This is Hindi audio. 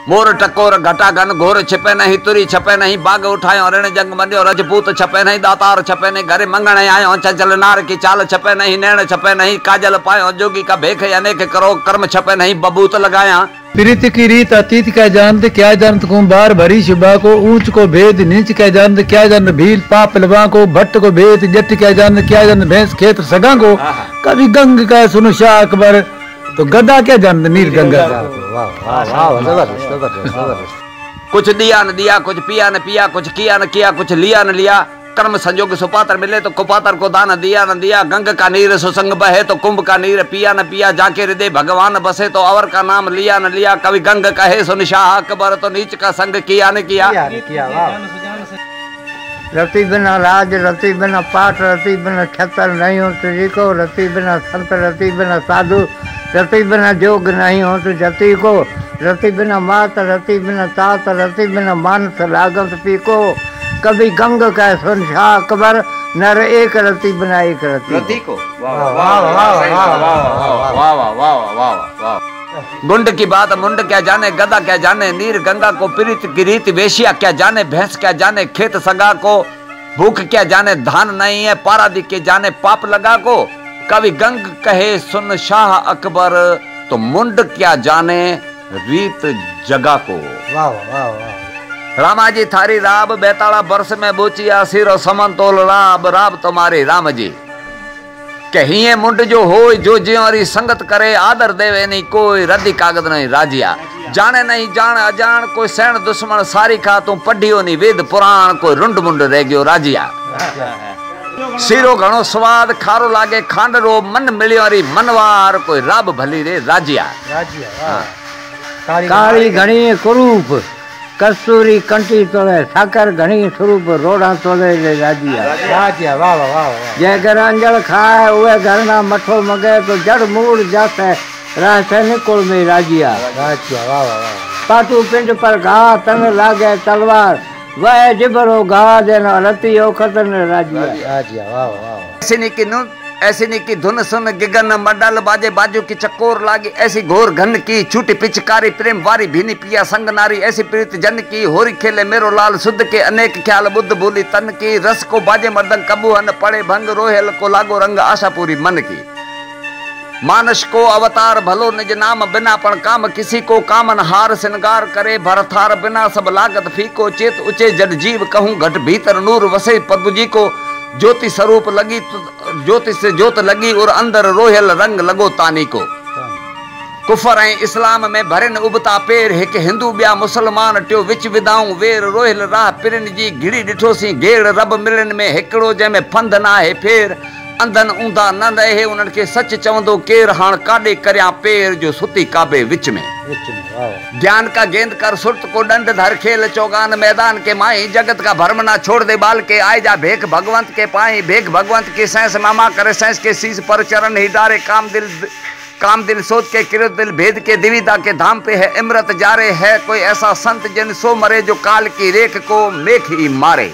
मोर टकोर घटा घन घोर छिपे नहीं, तुरी छपे नहीं, बाग उठायो ऋण जंग मंडियो, रजपूत छपे नहीं, दातार छपे नहीं, घरे मंगण आयो, चंचल नार की चाल छपे नहीं, नैण छपे नहीं, काजल पायो जोगी का भेख, अनेक करो कर्म छपे नहीं, बबूत लगाया। प्रीत की रीत अतीत क्या जानत, क्या जानत कुंभार भरी शुभा को, ऊंच को भेद नीच क्या जानत, क्या जानत भील पाप लवा को, भट्ट को भेद जट क्या जानत, क्या जानत भैंस खेत सगा को, कभी गंग का सुनो शाह अकबर, तो गदा क्या जानत नील गंगा। कुछ दिया न दिया, कुछ पिया न पिया, कुछ किया न किया, कुछ लिया न लिया, कर्म संजोग सुपात्र मिले तो कुपात्र को दान दिया न दिया, गंग का नीर सुसंग बहे तो कुंभ का नीर पिया न पिया, जाके हृदय भगवान बसे तो अवर का नाम लिया न लिया, कभी गंग कहे सुन शाह अकबर, तो नीच का संग किया न किया। रति बिना राज, रति बिना पाठ, रति बिना छतर नहीं हो तुझी को, रति बिना संत, रति बिना साधु, रति बिना जोग नहीं हो तो जति को, रति बिना मात, रति बिना तात, रति बिना मानस लागत पी को, कभी गंग का सुन शाह अकबर, नर एक रति बिना एक रति को। गुंड की बात मुंड क्या जाने, गदा क्या जाने, नीर गंगा को, प्रीत की रीत वेशिया क्या जाने, भैंस क्या जाने, खेत सगा को, भूख क्या जाने, धान नहीं है पारादी के जाने, पाप लगा को, कभी गंग कहे सुन शाह अकबर, तो मुंड क्या जाने रीत जगा को। वाह वाह वाह। रामा जी थारी राब, बेताड़ा बरस में बोचिया, सिरो समन तोल राब, राब तुम्हारे राम जी। कहिए मुंड जो हो जो ज्योरी संगत करे, आदर देवे नहीं कोई, रद्दी कागज नहीं राजिया, जाने नहीं जान अजान, कोई सैन दुश्मन सारी खा, तू पढ़ियो नहीं वेद पुराण, कोई रुंड मुंड रह गयो राजिया। सिरो घणो स्वाद खारो लागे खांडरो, मन मिलियो री मनवार, कोई राब भली रे राजिया। काली घणी कुरूप, कस्तूरी कंटी तोले, साकर घणी स्वरूप, रोड़ा तोले ले राजिया। राजिया वाह वाह वाह। जय घर अंजल खाए उहे घर ना मठो मगे, तो जड़ मूड़ जाते राह से निकोल में राजिया। राजिया वाह वाह। पाटू पिंड पर घा तन लागे तलवार, वह जिबरो घा देना रति ओ खतन राजिया। राजिया वाह वाह। ऐसी नी की धुन सुन गिगन मंडल बाजे, बाजू की चकोर लागी, ऐसी घोर घन की छूटी पिचकारी, प्रेम वारी भीनी पिया संग नारी, ऐसी प्रीत जन की होरी खेले मेरो लाल, शुद्ध के अनेक ख्याल बुद्ध भूली तन की, रस को बाजे मर्दन कबू हन पड़े भंग, रोहेल को लागो रंग आशा पूरी मन की। मानस को अवतार भलो निज नाम, बिना पण काम किसी को, कामन हार श्रृंगार करे, भरथार बिना सब लागत फीको, चेत उचे जड जीव कहूँ, घट भीतर नूर वसे प्रभु जी को, ज्योति स्वरूप लगी ज्योति से ज्योत लगी, और अंदर रोहेल रंग लगो तानी को। कुफर ऐं इस्लाम में भरन उबता पेर, हिक हिंदू ॿिया मुसलमान, टियो विच विदाऊं वेर, रोहिल राह पिरन जी घिड़ी ॾिठोसीं घेड़, रब मिलन में हिकिड़ो जंहिंमें फंद न आहे फेर, अंधन ऊंधा न रहे उन्हनि खे सच चवंदो केर, हाण काॾे करियां पेर जो सुती काबे विच में। ज्ञान का गेंद कर सुरत को दंड धर, खेल चौगान मैदान के माई, जगत का भरम ना छोड़ दे बाल के, आए जा भेख भगवंत के पाई, भेख भगवंत की सैंस मामा करे सैंस के शीश पर चरण ही डारे, काम दिल सोच के किरत दिल भेद के, दिविदा के धाम पे है इमरत जारे, है कोई ऐसा संत जिन सो मरे, जो काल की रेख को मेख ही मारे।